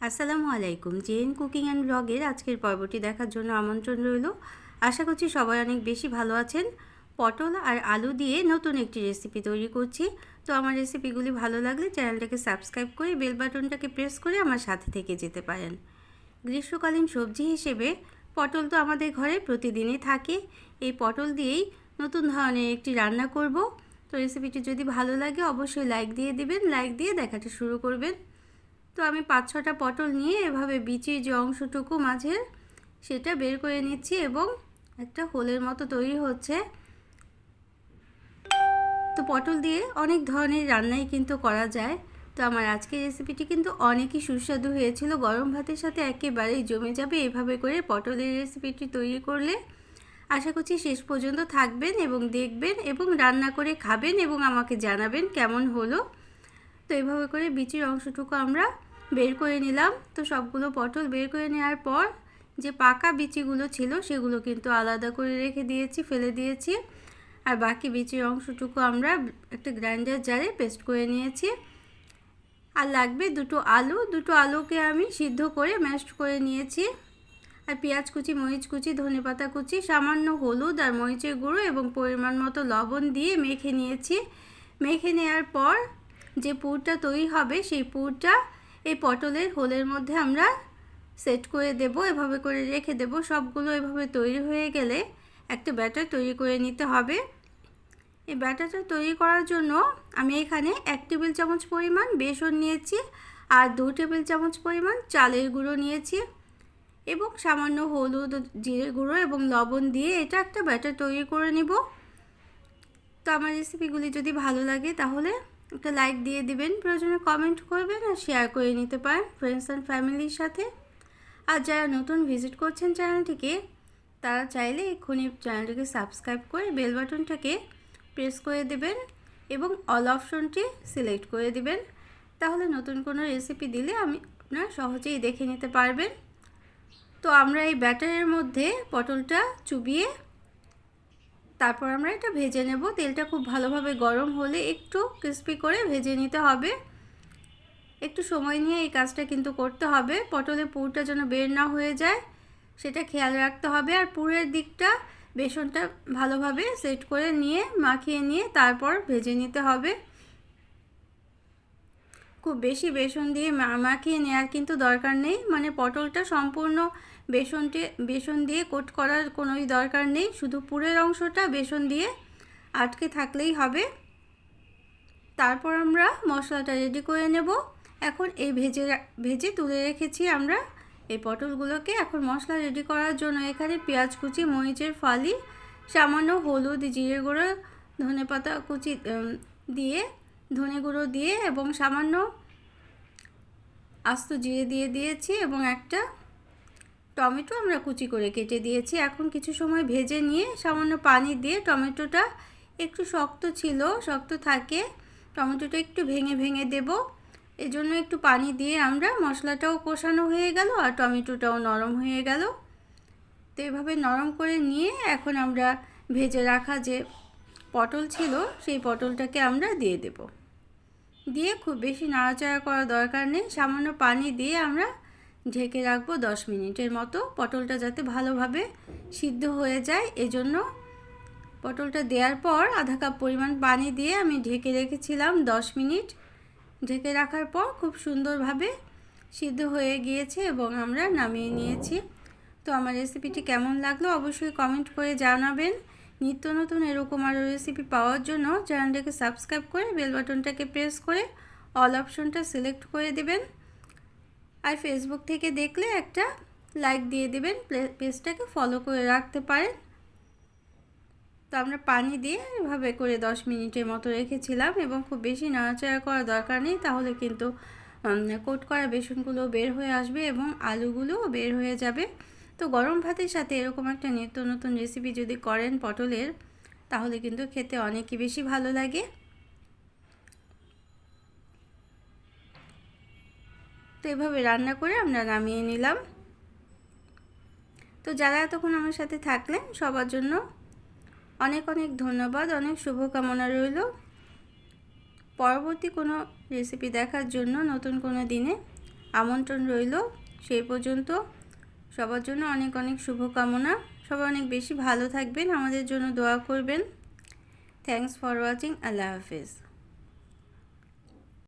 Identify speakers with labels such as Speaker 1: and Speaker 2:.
Speaker 1: আসসালামু আলাইকুম। JN cooking and ব্লগের আজকের পর্বটি দেখার জন্য আমন্ত্রণ রইল। আশা করছি সবাই অনেক বেশি ভালো আছেন। পটল আর আলু দিয়ে নতুন একটি রেসিপি তৈরি করছি। তো আমার রেসিপিগুলি ভালো লাগলে চ্যানেলটাকে সাবস্ক্রাইব করে বেল বাটনটাকে প্রেস করে আমার সাথে থেকে যেতে পারেন। গ্রীষ্মকালীন সবজি হিসেবে পটল তো আমাদের ঘরে প্রতিদিনই থাকে। এই পটল দিয়েই নতুন ধরনের একটি রান্না করব। তো রেসিপিটি যদি ভালো লাগে অবশ্যই লাইক দিয়ে দিবেন, লাইক দিয়ে দেখাটা শুরু করবেন। তো আমি 5-6টা পটল নিয়ে এভাবে বিচির যে অংশটুকু মাঝের সেটা বের করে নিচ্ছি এবং একটা হোলের মতো তৈরি হচ্ছে। তো পটল দিয়ে অনেক ধরনের রান্নাই কিন্তু করা যায়। তো আমার আজকের রেসিপিটি কিন্তু অনেকই সুস্বাদু হয়েছিল, গরম ভাতের সাথে একেবারেই জমে যাবে এভাবে করে পটলের রেসিপিটি তৈরি করলে। আশা করছি শেষ পর্যন্ত থাকবেন এবং দেখবেন এবং রান্না করে খাবেন এবং আমাকে জানাবেন কেমন হলো। তো এইভাবে করে বিচির অংশটুকু আমরা বের করে নিলাম। তো সবগুলো পটল বের করে নেওয়ার পর যে পাকা বিচিগুলো ছিল সেগুলো কিন্তু আলাদা করে রেখে দিয়েছি, ফেলে দিয়েছি। আর বাকি বিচির অংশটুকু আমরা একটা গ্রাইন্ডার জারে পেস্ট করে নিয়েছি। আর লাগবে দুটো আলুকে আমি সিদ্ধ করে ম্যাশড করে নিয়েছি। আর পেঁয়াজ কুচি, মরিচ কুচি, ধনেপাতা কুচি, সামান্য হলুদ আর মরিচের গুঁড়ো এবং পরিমাণ মতো লবণ দিয়ে মেখে নিয়েছি। মেখে নেওয়ার পর যে পুরটা তৈরি হবে সেই পুরটা এই পটলের হোলের মধ্যে আমরা সেট করে দেব, এভাবে করে রেখে দেব। সবগুলো এভাবে তৈরি হয়ে গেলে একটা ব্যাটার তৈরি করে নিতে হবে। এই ব্যাটারটা তৈরি করার জন্য আমি এখানে 1 টেবিল চামচ পরিমাণ বেসন নিয়েছি আর 2 টেবিল চামচ পরিমাণ চালের গুঁড়ো নিয়েছি এবং সামান্য হলুদ, জিরে গুঁড়ো এবং লবণ দিয়ে এটা একটা ব্যাটার তৈরি করে নিব। তো আমার রেসিপিগুলি যদি ভালো লাগে তাহলে একটা লাইক দিয়ে দিবেন, প্রয়োজনে কমেন্ট করবেন আর শেয়ার করে নিতে পারেন ফ্রেন্ডস অ্যান্ড ফ্যামিলির সাথে। আর যারা নতুন ভিজিট করছেন চ্যানেলটিকে তারা চাইলে এক্ষুনি চ্যানেলটিকে সাবস্ক্রাইব করে বেল বাটনটাকে প্রেস করে দেবেন এবং অল অপশনটি সিলেক্ট করে দিবেন। তাহলে নতুন কোনো রেসিপি দিলে আপনারা সহজেই দেখে নিতে পারবেন। তো আমরা এই ব্যাটারের মধ্যে পটলটা চুবিয়ে তারপর আমরা এটা ভেজে নেব। তেলটা খুব ভালোভাবে গরম হলে একটু ক্রিস্পি করে ভেজে নিতে হবে। একটু সময় নিয়ে এই কাজটা কিন্তু করতে হবে, পটলের পুরটা যেন বের না হয়ে যায় সেটা খেয়াল রাখতে হবে। আর পুরের দিকটা বেসনটা ভালোভাবে সেট করে নিয়ে মাখিয়ে নিয়ে তারপর ভেজে নিতে হবে। খুব বেশি বেসন দিয়ে মাখিয়ে নেওয়ার কিন্তু দরকার নেই, মানে পটলটা সম্পূর্ণ বেসন দিয়ে কোট করার কোনোই দরকার নেই, শুধু পুরের অংশটা বেসন দিয়ে আটকে থাকলেই হবে। তারপর আমরা মশলাটা রেডি করে নেব। এখন এই ভেজে তুলে রেখেছি আমরা এই পটলগুলোকে। এখন মশলা রেডি করার জন্য এখানে পেঁয়াজ কুচি, মরিচের ফালি, সামান্য হলুদ, জিরে গুঁড়ো, ধনেপাতা কুচি দিয়ে, ধনে গুঁড়ো দিয়ে এবং সামান্য আস্ত জিরে দিয়ে দিয়েছি এবং একটা টমেটো আমরা কুচি করে কেটে দিয়েছি। এখন কিছু সময় ভেজে নিয়ে সামান্য পানি দিয়ে, টমেটোটা একটু শক্ত থাকে, টমেটোটা একটু ভেঙে ভেঙে দেব, এজন্য একটু পানি দিয়ে আমরা মশলাটাও কষানো হয়ে গেল আর টমেটোটাও নরম হয়ে গেল। তো এভাবে নরম করে নিয়ে এখন আমরা ভেজে রাখা যে পটল ছিল সেই পটলটাকে আমরা দিয়ে দেব। দিয়ে খুব বেশি নাড়াচাড়া করার দরকার নেই, সামান্য পানি দিয়ে আমরা ঢেকে রাখবো 10 মিনিটের মতো, পটলটা যাতে ভালোভাবে সিদ্ধ হয়ে যায়। এজন্য পটলটা দেওয়ার পর আধা কাপ পরিমাণ পানি দিয়ে আমি ঢেকে রেখেছিলাম 10 মিনিট। ঢেকে রাখার পর খুব সুন্দরভাবে সিদ্ধ হয়ে গিয়েছে এবং আমরা নামিয়ে নিয়েছি। তো আমার রেসিপিটি কেমন লাগলো অবশ্যই কমেন্ট করে জানাবেন। নিত্য নতুন এরকম আরও রেসিপি পাওয়ার জন্য চ্যানেলটাকে সাবস্ক্রাইব করে বেল বাটনটাকে প্রেস করে অল অপশনটা সিলেক্ট করে দেবেন। আর ফেসবুক থেকে দেখলে একটা লাইক দিয়ে দেবেন, পেজটাকে ফলো করে রাখতে পারেন। তো আমরা পানি দিয়ে এভাবে করে 10 মিনিটের মতো রেখেছিলাম এবং খুব বেশি নাড়াচাড়া করার দরকার নেই, তাহলে কিন্তু কোট করা বেসনগুলো বের হয়ে আসবে এবং আলুগুলোও বের হয়ে যাবে। তো গরম ভাতের সাথে এরকম একটা নিত্য নতুন রেসিপি যদি করেন পটলের, তাহলে কিন্তু খেতে অনেকই বেশি ভালো লাগে। তো এভাবে রান্না করে আমরা নামিয়ে নিলাম। তো যারা এতক্ষণ আমার সাথে থাকলেন সবার জন্য অনেক অনেক ধন্যবাদ, অনেক শুভকামনা রইল। পরবর্তী কোনো রেসিপি দেখার জন্য নতুন কোনো দিনে আমন্ত্রণ রইল। সেই পর্যন্ত সবার জন্য অনেক অনেক শুভকামনা। সবাই অনেক বেশি ভালো থাকবেন, আমাদের জন্য দোয়া করবেন। Thanks for watching. আল্লাহ হাফেজ।